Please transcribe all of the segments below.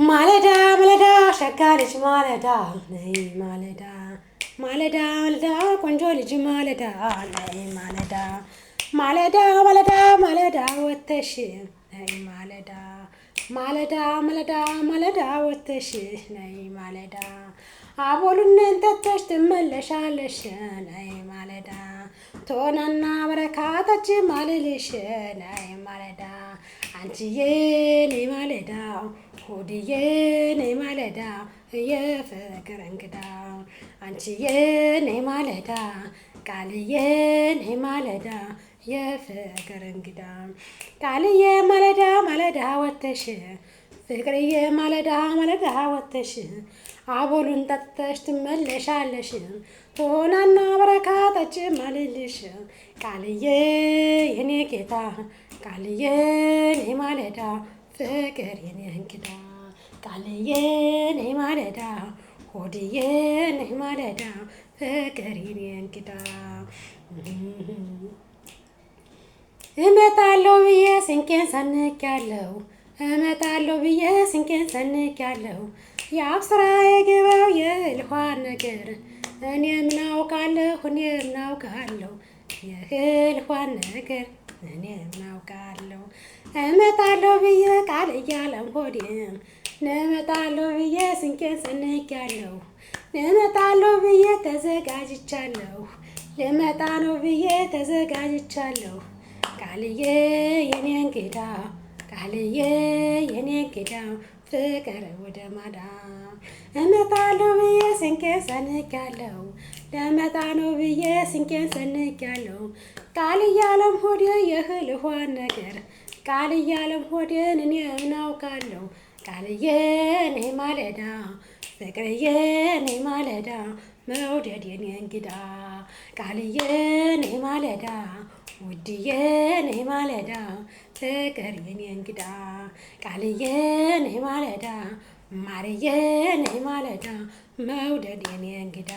ማለዳ ማለዳ ሸጋ ልጅ ማለዳ ነይ ማለዳ ማለዳ ማለዳ ቆንጆ ልጅ ማለዳ ነይ ማለዳ ማለዳ ማለዳ ማለዳ ወተሽ ነይ ማለዳ ማለዳ ማለዳ ማለዳ ወተሽ ነይ ማለዳ አቦሉን እንጠጥተሽ ትመለሻለሽ ነይ ማለዳ ቶናና በረካታች ማልልሽ ነይ ማለዳ አንቺዬ ነይ ማለዳ ሆድዬ ነይ ማለዳ የፍቅር እንግዳ አንቺዬ ነይ ማለዳ ቃልዬ ነይ ማለዳ የፍቅር እንግዳ ቃልዬ ማለዳ ማለዳ ወተሽ ፍቅርዬ ማለዳ ማለዳ ወተሽ አቦሉን ጠጥተሽ ትመለሻለሽ ቶናና በረካታች ማልልሽ ቃልዬ የኔ ጌታ ቃልዬ ነይ ማለዳ ፍቅር የኔ እንግዳ ቃልዬ ነይ ማለዳ ሆድዬ ነይ ማለዳ ፍቅር የኔ እንግዳ እመጣለሁ ብዬ ስንቄን ሰንቄያለሁ እመጣለሁ ብዬ ስንቄን ሰንቄያለሁ የአብስራ የገባው የእልኋን ነገር እኔ ምን አውቃለሁ የእልኋን ነገር እኔ ምን አውቃለሁ እመጣለሁ ብዬ ቃል እያለም ሆዴ እመጣለሁ ብዬ ስንቄን ሰንቄያለሁ እመጣለሁ ብዬ ተዘጋጅቻለሁ ልመጣ ነው ብዬ ተዘጋጅቻለሁ ቃልዬ የኔ እንግዳ ቃልዬ የኔ እንግዳ ፍቅር ወደ ማዳ እመጣለሁ ብዬ ስንቄን ሰንቄያለሁ ልመጣ ነው ብዬ ስንቄን ሰንቄያለሁ ቃል እያለም ሆዴ የእልኋን ነገር ቃል እያለም ሆዴን እኔ ምን አውቃለሁ ቃልዬ ነይ ማለዳ ፍቅርዬ ነይ ማለዳ መውደድ የኔ እንግዳ ቃልዬ ነይ ማለዳ ውድዬ ነይ ማለዳ ፍቅር የኔ እንግዳ ቃልዬ ነይ ማለዳ ማርዬ ነይ ማለዳ መውደድ የኔ እንግዳ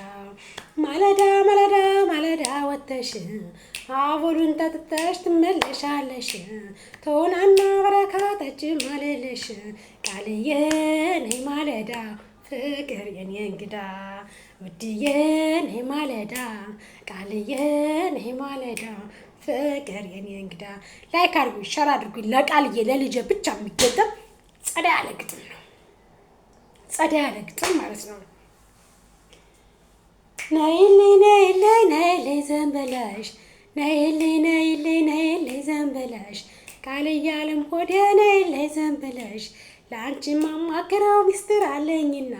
ማለዳ ማለዳ ማለዳ ወተሽ አቦሉን ጠጥተሽ ትመለሻለሽ ቶናና በረካታች ማልልሽ ቃልዬ ነይ ማለዳ ፍቅር የኔ እንግዳ ውድዬ ነይ ማለዳ ቃልዬ ነይ ማለዳ ፍቅር የኔ እንግዳ ላይክ አድርጉኝ ሸር አድርጉኝ ለቃልዬ ለልጄ ብቻ የሚገጠም ጸዳ ያለ ግጥም ነው ጸዳ ያለ ግጥም ማለት ነው ነይልኝ ነይልኝ ነይልኝ ዘንበላሽ ነይልኝ ነይልኝ ነይልኝ ዘንበላሽ ቃል እያለም ሆዴ ነይልኝ ዘንበላሽ ለአንቺ ማማክረው ሚስጥር አለኝና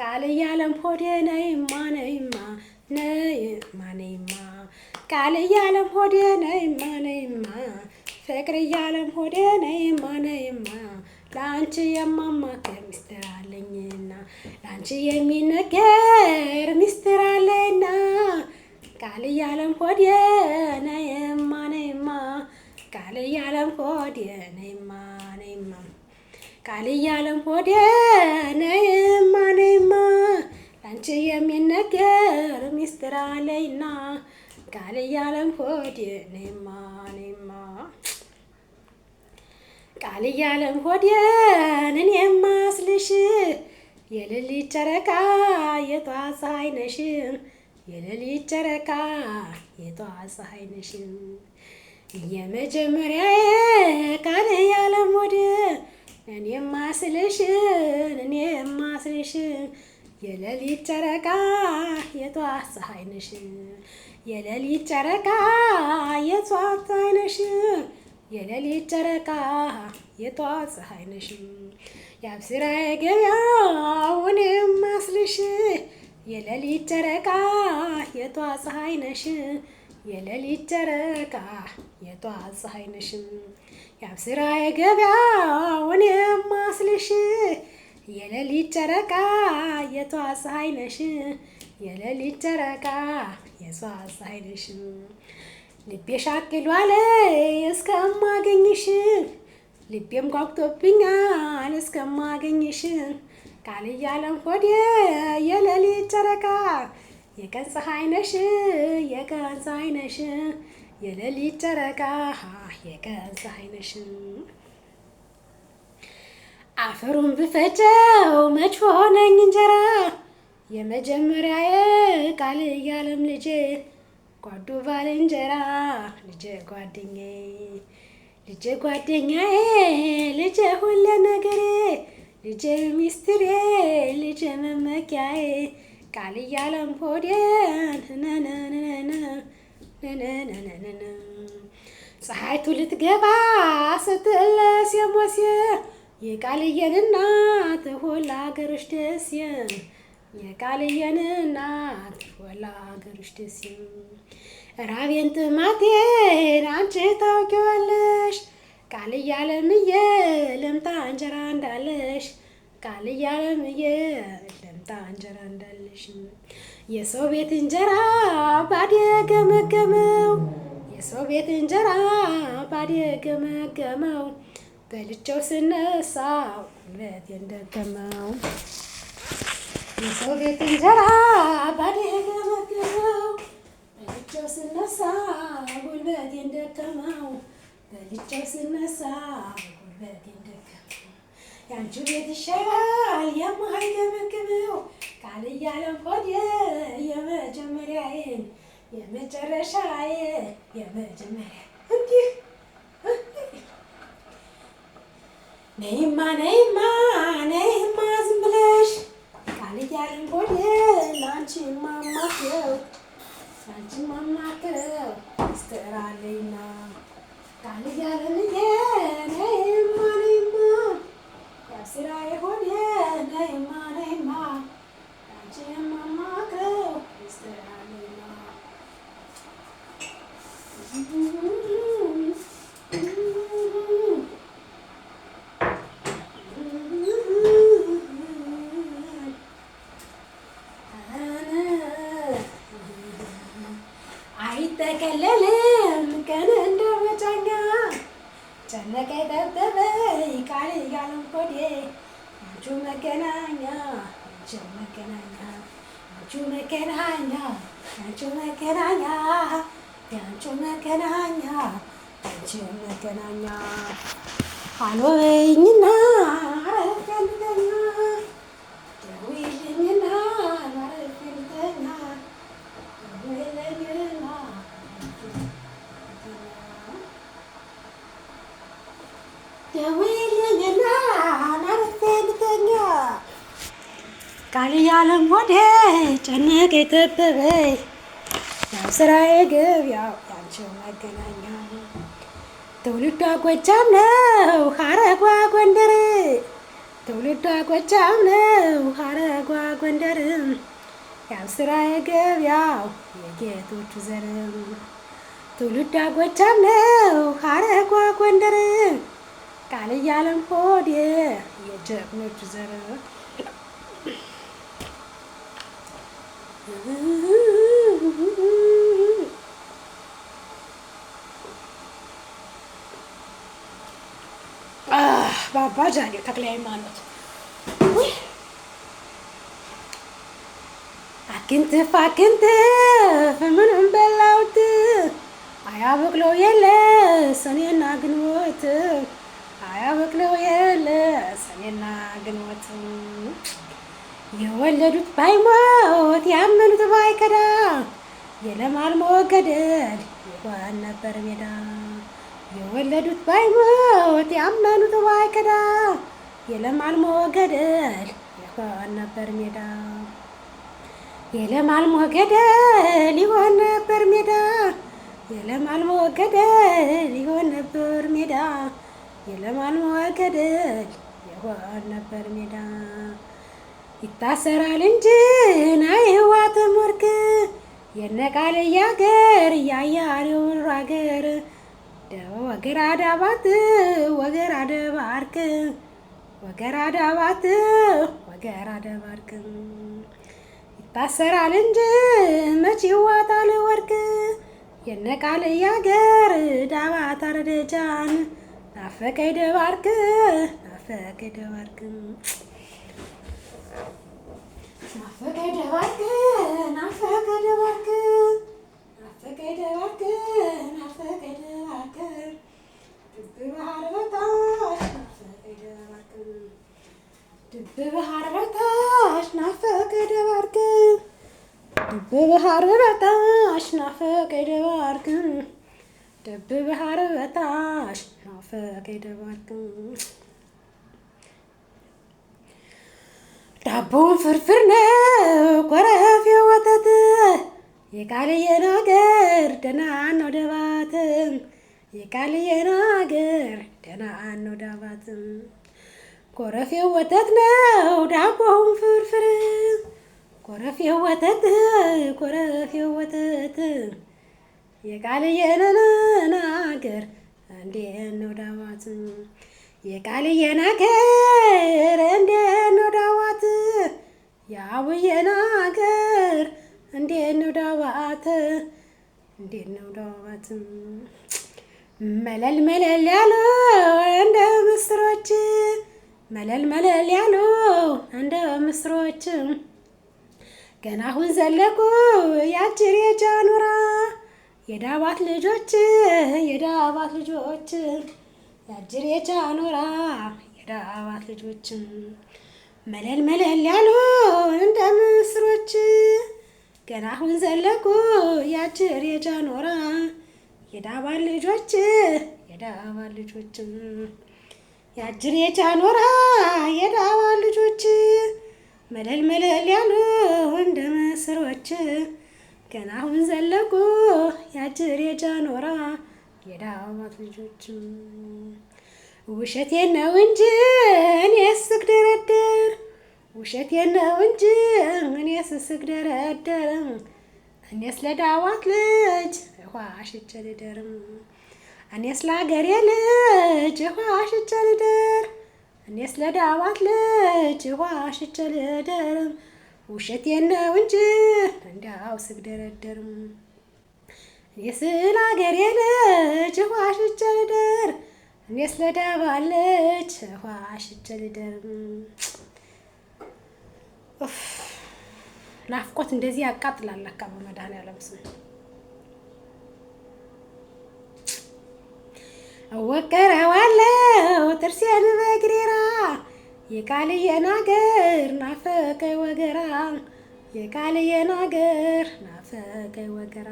ቃል እያለም ሆዴ ነይማ ነይማ ነይማ ነይማ ቃል እያለም ሆዴ ነይማ ነይማ ፍቅር እያለም ሆዴ ነይማ ነይማ ለአንቺ የማማክር ሚስጥር አለኝና ለአንቺ የሚነገር ሚስጥር አለኝና ቃል እያለም ሆዴ ነይማ ነይማ ቃል እያለም ሆዴ ነይማ ነይማ ቃል እያለም ሆዴ ነይማ ነይማ ለአንቺ የሚነገር ሚስጥር አለኝና ቃል እያለም ሆዴ ነይማ ነይማ ቃል እያለም ሆዴን እኔ የማስልሽ የሌሊት ጨረቃ የጧት ፀሐይ ነሽ የሌሊት ጨረቃ የጧት ፀሐይ ነሽ የመጀመሪያዬ ቃል እያለም ሆዴ እኔ የማስልሽ የሌሊት ጨረቃ የጧት ፀሐይ ነሽ የሌሊት ጨረቃ የጧት ፀሐይ ነሽ የሌሊት ጨረቃ የጧት ፀሐይ ነሽ የአብስራ የገበያውን የማስልሽ የሌሊት ጨረቃ የጧት ፀሐይ ነሽ የሌሊት ጨረቃ የጧት ፀሐይ ነሽ የአብስራ የገበያውን የማስልሽ የሌሊት ጨረቃ የጧት ፀሐይ ነሽ የሌሊት ጨረቃ የጧት ፀሐይ ነሽ ልቤ ሻቅሏል እስከማገኝሽ ልቤም ጓጉቶብኛል እስከማገኝሽ ቃል እያለም ሆዴ የሌሊት ጨረቃ የቀን ፀሐይ ነሽ የቀን ፀሐይ ነሽ የሌሊት ጨረቃ የቀን ፀሐይ ነሽ አፈሩን ብፈጨው መች ሆነኝ እንጀራ የመጀመሪያዬ ቃል እያለም ልጄ ጓዱ ባልንጀራ ልጄ ጓደኛዬ ልጄ ሁለ ነገሬ ልጄ ሚስትሬ ልጄ መመኪያዬ ቃል እያለም ሆዴን ፀሐይቱ ልትገባ ስትለስ የሞሴ የቃልየን እናት ሁላ አገርሽ ደስ የቃልየን እናት ሁላ አገርሽ ደስ ራቤን ጥማቴን አንቺ ታውቂዋለሽ ቃል እያለምዬ ልምጣ እንጀራ እንዳለሽ ቃል እያለምዬ ልምጣ እንጀራ እንዳለሽ የሰው ቤት እንጀራ ባድ ገመገመው የሰው ቤት እንጀራ ባድ ገመገመው በልቼው ስነሳ ጉልበቴን ደከመው የሰው ቤት እንጀራ ባድ ገመገመው በልቼው ስነሳ ጉልበቴን ደከመው በልቼው ስነሳ ጉልበቴን ደከመው ያንቺ ቤት ይሻላል የማይገመግመው ቃል እያለም ሆዴ የመጀመሪያዬን የመጨረሻዬ የመጀመሪያ እንዲህ ነይማ ዝም ብለሽ ቃል እያለም ሆዴ ላንቺ ማማክረው ሚስጥር አለኝና ቃል እያለምዬ ነይማ ያብስራዬ ሆዴ ነይማ ላንቺ ማማክረው ሚስጥር አለኝና አይጠቀለልም ቀን እንደ መጫኛ ጨነቀኝ ጠበበኝ ቃል እያለም ሆዴ አንቺው መገናኛ አሎ በይኝና አረፈልተኛ ደውይልኝና አረፈልተኛ ደውይልኝና አረፈልተኛ ቃል እያለም ሆዴ ጨነቀኝ ጠበበኝ ያው ስራዬ ገበያው ያንቺው መገናኛ ትውልዷ ጎጃም ነው ሀረጓ ጎንደር ያው ስራዬ ገበያው የጌቶቹ ዘር ትውልዷ ጎጃም ነው ሀረጓ ጎንደር ቃል እያለም ሆዴ የጀግኖቹ ዘር ባባ ጃሌው ተክለ ሃይማኖት አክንትፍ ምንም በላውት አያበቅለው የለ ሰኔና ግንቦት የወለዱት ባይሞት ያመኑት ባይከዳ የለማል መወገደል ይሆን ነበር ሜዳ የወለዱት ባይሞት ያመኑት ባይከዳ የለማል መወገደል ይሆን ነበር ሜዳ የለማል መወገደል ይሆን ነበር ሜዳ የለማል መወገደል ይሆን ነበር ሜዳ የለማል መወገደል ይሆን ነበር ሜዳ ይታሰራል እንጂ ናይዋትም ወርቅ የነቃልያ አገር ያያሌው አገር ወገራ ዳባት ወገራ ደባርቅ ይታሰራል እንጂ መች ይዋጣል ወርቅ የነቃልያ አገር ዳባት አረደጃን ናፈቀኝ ደባርቅ ድብ ባህር በታች ናፈቀ ደባርቅ ድብ ባህር በታች ናፈቀ ደባርቅ ድብ ባህር በታች ናፈቀ ደባርቅ ዳቦውን ፍርፍር ነው ኮረፌው ወተት የቃልዬ ነገር ደህና ነው ደባት የቃልዬ ነገር ደህና ነው ዳባት ኮረፌው ወተት ነው ዳቦውን ፍርፍር ኮረፌው ወተት ኮረፌው ወተት የቃልዬ ነገር እንዴት ነው ዳባት የቃልዬ ነገር እንዴት ነው ዳዋት የአቡዬ ነገር እንዴት ነው ዳዋት እንዴት ነው ዳዋት መለል መለል ያሉ እንደ ምስሮች መለል መለል ያሉ እንደ ምስሮች ገና አሁን ዘለቁ ያጭር የጃኑራ የዳባት ልጆች የዳባት ልጆች ያጅር የጃኑራ የዳባት ልጆች መለል መለል ያሉ እንደ ምስሮች ገና አሁን ዘለቁ ያጅር የጃኑራ የዳባት ልጆች የዳባት ልጆች ያጅር የጃኑራ የዳባት ልጆች መለል መለል ያሉ እንደ ምስሮች ገና አሁን ዘለቁ ያጅር የጃኑራ የዳባት ልጆች ውሸቴን ነው እንጂ እኔስ ስግደረደር ውሸቴን ነው እንጂ እኔስ ስግደረደር እኔስ ለዳባት ልጅ ውሃ ሽቼ ልደር እኔስ ለአገሬ ልጅ ውሃ ሽቼ ልደር እኔስ ለዳባት ልጅ ውሃ ሽቼ ልደር ውሸቴን ነው እንጂ እንዳው ስግደረደር እኔስ ለአገሬ ልጅ ውሃ ሽቼ ልደር እኔስ ለዳባት ልጅ ውሃ ሽቼ ልደር። ናፍቆት እንደዚህ ያቃጥላል ለካ በመድኃኒዓለም ስም። እወቀረዋለሁ ጥርሴን በግሬራ የቃልዬ ነገር ናፈቀኝ ወገራ የቃልዬ ነገር ናፈቀኝ ወገራ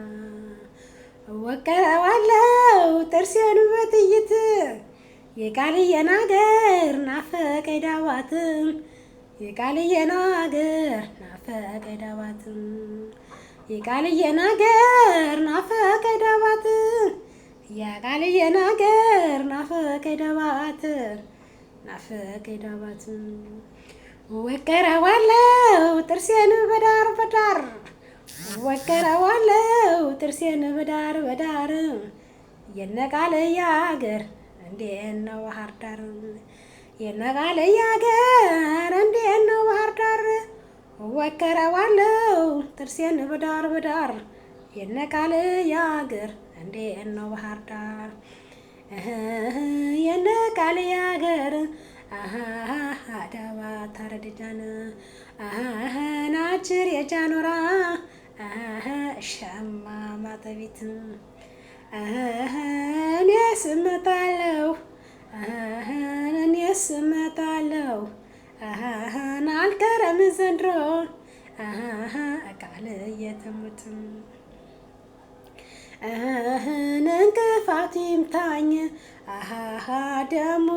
እወቀረዋለሁ ጥርሴን በጥይት የቃልዬ ነገር ናፈቀኝ ዳባት የቃልዬ ነገር ናፈቀኝ ዳባት የቃልዬ ነገር ናፈቀኝ ዳባት የቃልዬ ነገር ናፈቀኝ ዳባት ናፈቀኝ ዳባት እወቀረዋለሁ ጥርሴን በዳር በዳር እወቀረዋለሁ ጥርሴን በዳር በዳር የነቃልዬ አገር እንዴት ነው ባህር ዳር የነቃልዬ አገር እንዴት ነው ባህር ዳር እወቀረዋለሁ ጥርሴን በዳር በዳር የነቃልዬ አገር እንዴት ነው ባህር ዳር የነቃልዬ አገር ዳባት አረደጃን ናችር የጃኑራ ሸማ ማጠቢት እኔስ እመጣለሁ እኔስ እመጣለሁ አልቀረም ዘንድሮ ቃልዬ ትሙት እንቅፋት ይምታኝ ደሞ